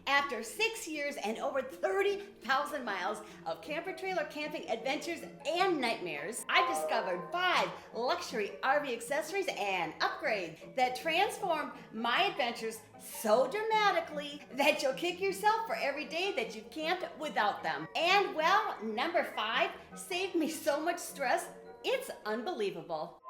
After 6 years and over 30,000 miles of camper trailer camping adventures and nightmares, I've discovered 5 luxury RV accessories and upgrades that transformed my adventures so dramatically that you'll kick yourself for every day that you've camped without them. And well, number 5 saved me so much stress, it's unbelievable.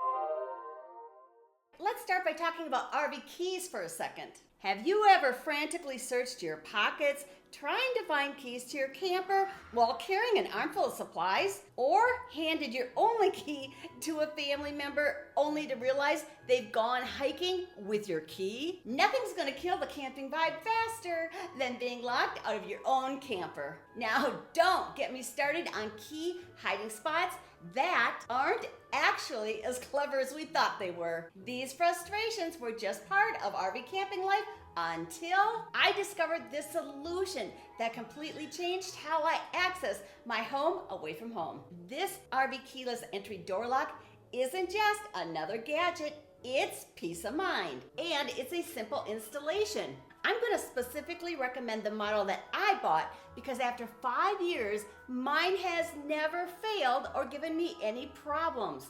Let's start by talking about RV keys for a second. Have you ever frantically searched your pockets trying to find keys to your camper while carrying an armful of supplies? Or handed your only key to a family member only to realize they've gone hiking with your key? Nothing's gonna kill the camping vibe faster than being locked out of your own camper. Now, don't get me started on key hiding spots that aren't actually as clever as we thought they were. These frustrations were just part of RV camping life until I discovered this solution that completely changed how I access my home away from home. This RV keyless entry door lock isn't just another gadget, it's peace of mind. And it's a simple installation. I'm going to specifically recommend the model that I bought because after 5 years, mine has never failed or given me any problems.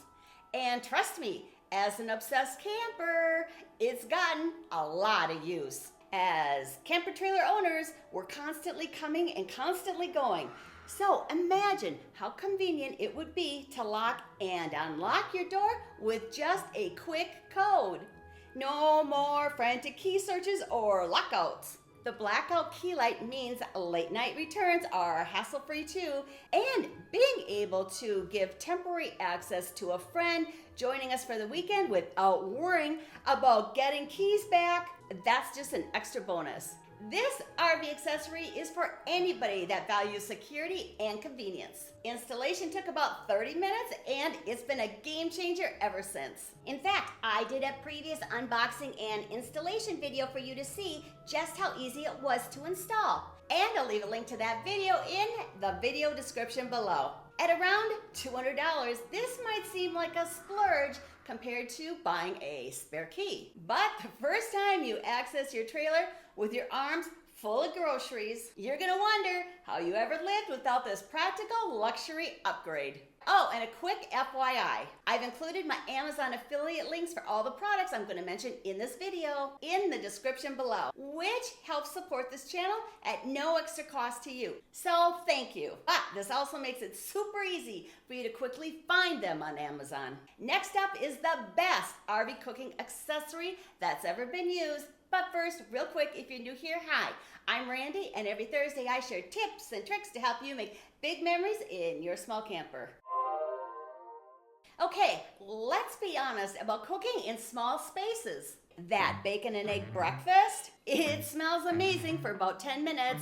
And trust me, as an obsessed camper, it's gotten a lot of use. As camper trailer owners, we're constantly coming and constantly going. So imagine how convenient it would be to lock and unlock your door with just a quick code. No more frantic key searches or lockouts. The blackout key light means late night returns are hassle-free too, and being able to give temporary access to a friend joining us for the weekend without worrying about getting keys back, that's just an extra bonus. This RV accessory is for anybody that values security and convenience. Installation took about 30 minutes and it's been a game changer ever since. In fact, I did a previous unboxing and installation video for you to see just how easy it was to install. And I'll leave a link to that video in the video description below. At around $200, this might seem like a splurge compared to buying a spare key. But the first time you access your trailer with your arms full of groceries, you're gonna wonder how you ever lived without this practical luxury upgrade. Oh, and a quick FYI, I've included my Amazon affiliate links for all the products I'm going to mention in this video in the description below, which helps support this channel at no extra cost to you. So thank you. But this also makes it super easy for you to quickly find them on Amazon. Next up is the best RV cooking accessory that's ever been used. But first, real quick, if you're new here, hi, I'm Randy, and every Thursday I share tips and tricks to help you make big memories in your small camper. Okay, let's be honest about cooking in small spaces. That bacon and egg breakfast, it smells amazing for about 10 minutes,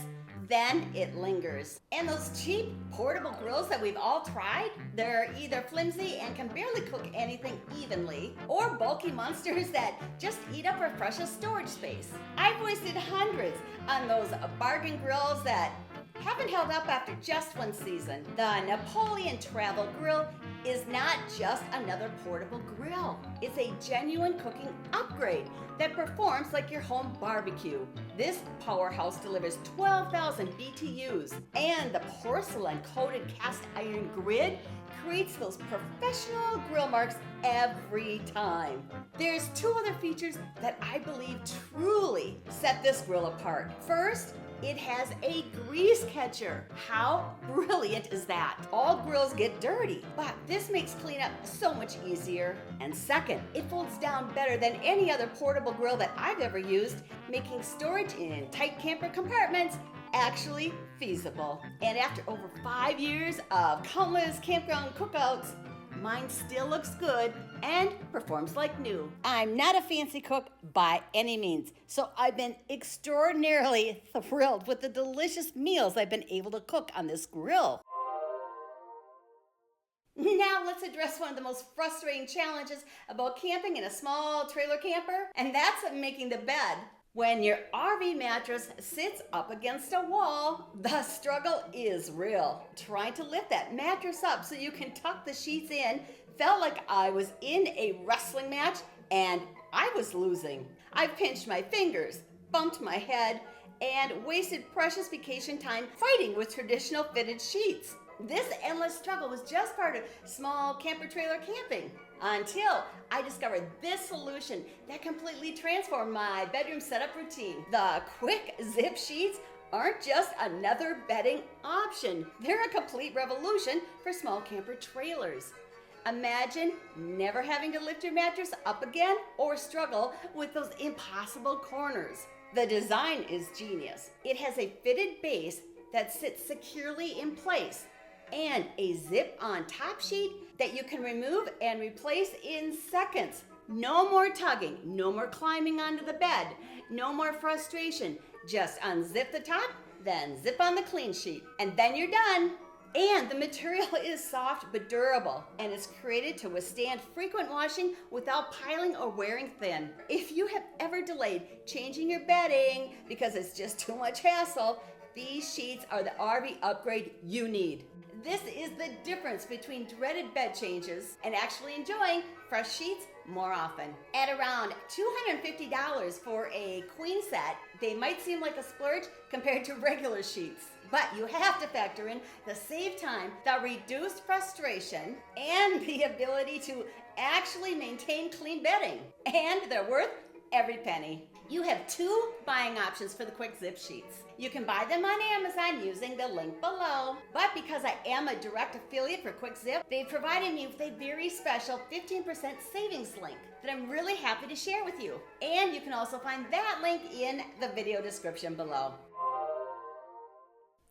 then it lingers. And those cheap portable grills that we've all tried, they're either flimsy and can barely cook anything evenly, or bulky monsters that just eat up our precious storage space. I've wasted hundreds on those bargain grills that haven't held up after just one season. The Napoleon Travel Grill is not just another portable grill. It's a genuine cooking upgrade that performs like your home barbecue. This powerhouse delivers 12,000 BTUs, and the porcelain-coated cast iron grid creates those professional grill marks every time. There's 2 other features that I believe truly set this grill apart. First, it has a grease catcher. How brilliant is that? All grills get dirty, but this makes cleanup so much easier. And second, it folds down better than any other portable grill that I've ever used, making storage in tight camper compartments actually feasible. And after over 5 years of countless campground cookouts, mine still looks good and performs like new. I'm not a fancy cook by any means, so I've been extraordinarily thrilled with the delicious meals I've been able to cook on this grill. Now let's address one of the most frustrating challenges about camping in a small trailer camper, and that's making the bed. When your RV mattress sits up against a wall, the struggle is real. Trying to lift that mattress up so you can tuck the sheets in felt like I was in a wrestling match and I was losing. I pinched my fingers, bumped my head, and wasted precious vacation time fighting with traditional fitted sheets. This endless struggle was just part of small camper trailer camping until I discovered this solution that completely transformed my bedroom setup routine. The quick zip sheets aren't just another bedding option. They're a complete revolution for small camper trailers. Imagine never having to lift your mattress up again or struggle with those impossible corners. The design is genius. It has a fitted base that sits securely in place and a zip-on top sheet that you can remove and replace in seconds. No more tugging, no more climbing onto the bed, no more frustration. Just unzip the top, then zip on the clean sheet, and then you're done. And the material is soft but durable, and it's created to withstand frequent washing without piling or wearing thin. If you have ever delayed changing your bedding because it's just too much hassle, these sheets are the RV upgrade you need. This is the difference between dreaded bed changes and actually enjoying fresh sheets more often. At around $250 for a queen set, they might seem like a splurge compared to regular sheets. But you have to factor in the save time, the reduced frustration, and the ability to actually maintain clean bedding. And they're worth every penny. You have two buying options for the quick zip sheets. You can buy them on Amazon using the link below. But because I am a direct affiliate for Quick Zip, they've provided me with a very special 15% savings link that I'm really happy to share with you. And you can also find that link in the video description below.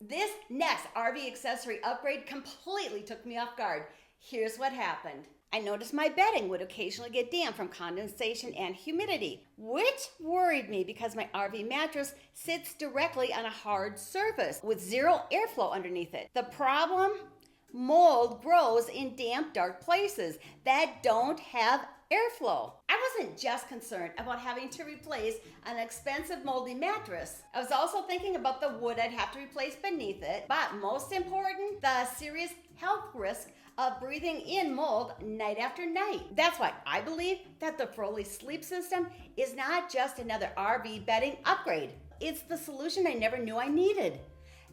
This next RV accessory upgrade completely took me off guard. Here's what happened. I noticed my bedding would occasionally get damp from condensation and humidity, which worried me because my RV mattress sits directly on a hard surface with zero airflow underneath it. The problem? Mold grows in damp, dark places that don't have airflow. I wasn't just concerned about having to replace an expensive moldy mattress. I was also thinking about the wood I'd have to replace beneath it, but most important, the serious health risk of breathing in mold night after night. That's why I believe that the Froli sleep system is not just another RV bedding upgrade. It's the solution I never knew I needed.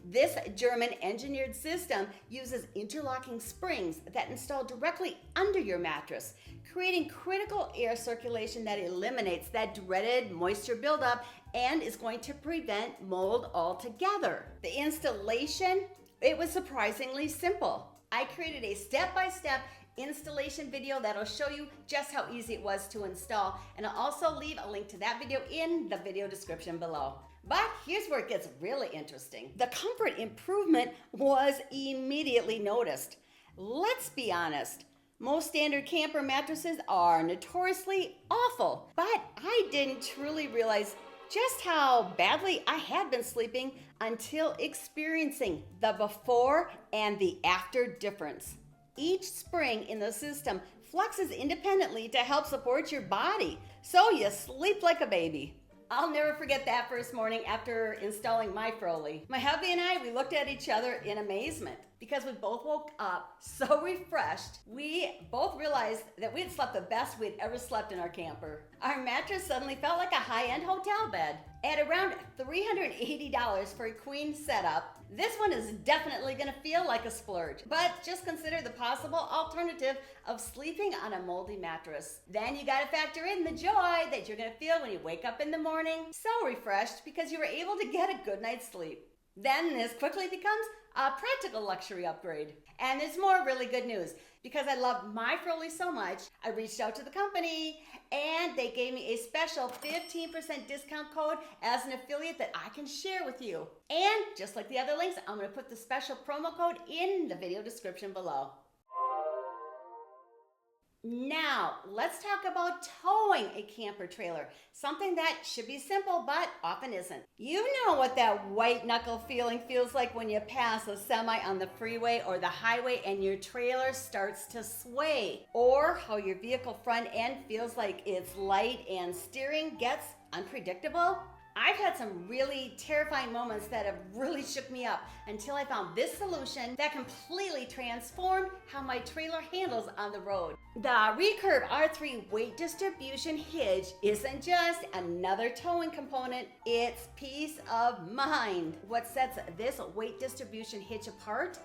This German engineered system uses interlocking springs that install directly under your mattress, creating critical air circulation that eliminates that dreaded moisture buildup and is going to prevent mold altogether. The installation, it was surprisingly simple. I created a step-by-step installation video that'll show you just how easy it was to install, and I'll also leave a link to that video in the video description below. But here's where it gets really interesting. The comfort improvement was immediately noticed. Let's be honest, most standard camper mattresses are notoriously awful, but I didn't truly realize just how badly I had been sleeping until experiencing the before and the after difference. Each spring in the system flexes independently to help support your body, so you sleep like a baby. I'll never forget that first morning after installing my Froli. My hubby and I, we looked at each other in amazement because we both woke up so refreshed. We both realized that we had slept the best we'd ever slept in our camper. Our mattress suddenly felt like a high-end hotel bed. At around $380 for a queen setup, this one is definitely gonna feel like a splurge, but just consider the possible alternative of sleeping on a moldy mattress. Then you gotta factor in the joy that you're gonna feel when you wake up in the morning, so refreshed because you were able to get a good night's sleep. Then this quickly becomes a practical luxury upgrade. And there's more really good news. Because I love my Froli so much, I reached out to the company and they gave me a special 15% discount code as an affiliate that I can share with you. And just like the other links, I'm going to put the special promo code in the video description below. Now, let's talk about towing a camper trailer, something that should be simple but often isn't. You know what that white knuckle feeling feels like when you pass a semi on the freeway or the highway and your trailer starts to sway, or how your vehicle front end feels like its light and steering gets unpredictable. I've had some really terrifying moments that have really shook me up until I found this solution that completely transformed how my trailer handles on the road. The Recurve R3 weight distribution hitch isn't just another towing component, it's peace of mind. What sets this weight distribution hitch apart?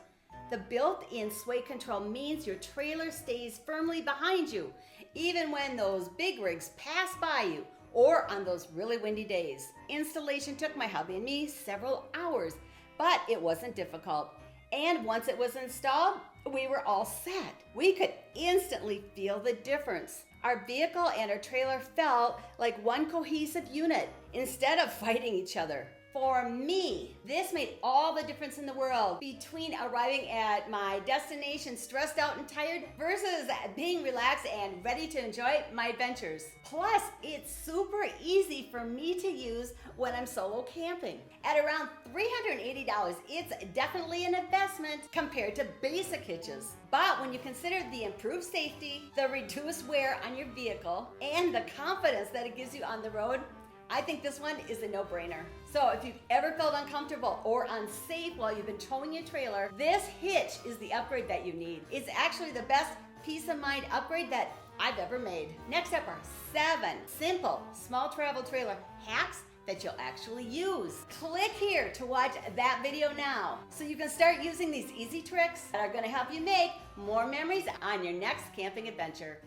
The built-in sway control means your trailer stays firmly behind you, even when those big rigs pass by you or on those really windy days. Installation took my hubby and me several hours, but it wasn't difficult. And once it was installed, we were all set. We could instantly feel the difference. Our vehicle and our trailer felt like one cohesive unit instead of fighting each other. For me, this made all the difference in the world between arriving at my destination stressed out and tired versus being relaxed and ready to enjoy my adventures. Plus, it's super easy for me to use when I'm solo camping. At around $380, it's definitely an investment compared to basic hitches. But when you consider the improved safety, the reduced wear on your vehicle, and the confidence that it gives you on the road, I think this one is a no-brainer. So if you've ever felt uncomfortable or unsafe while you've been towing your trailer, this hitch is the upgrade that you need. It's actually the best peace of mind upgrade that I've ever made. Next up are 7 simple small travel trailer hacks that you'll actually use. Click here to watch that video now so you can start using these easy tricks that are going to help you make more memories on your next camping adventure.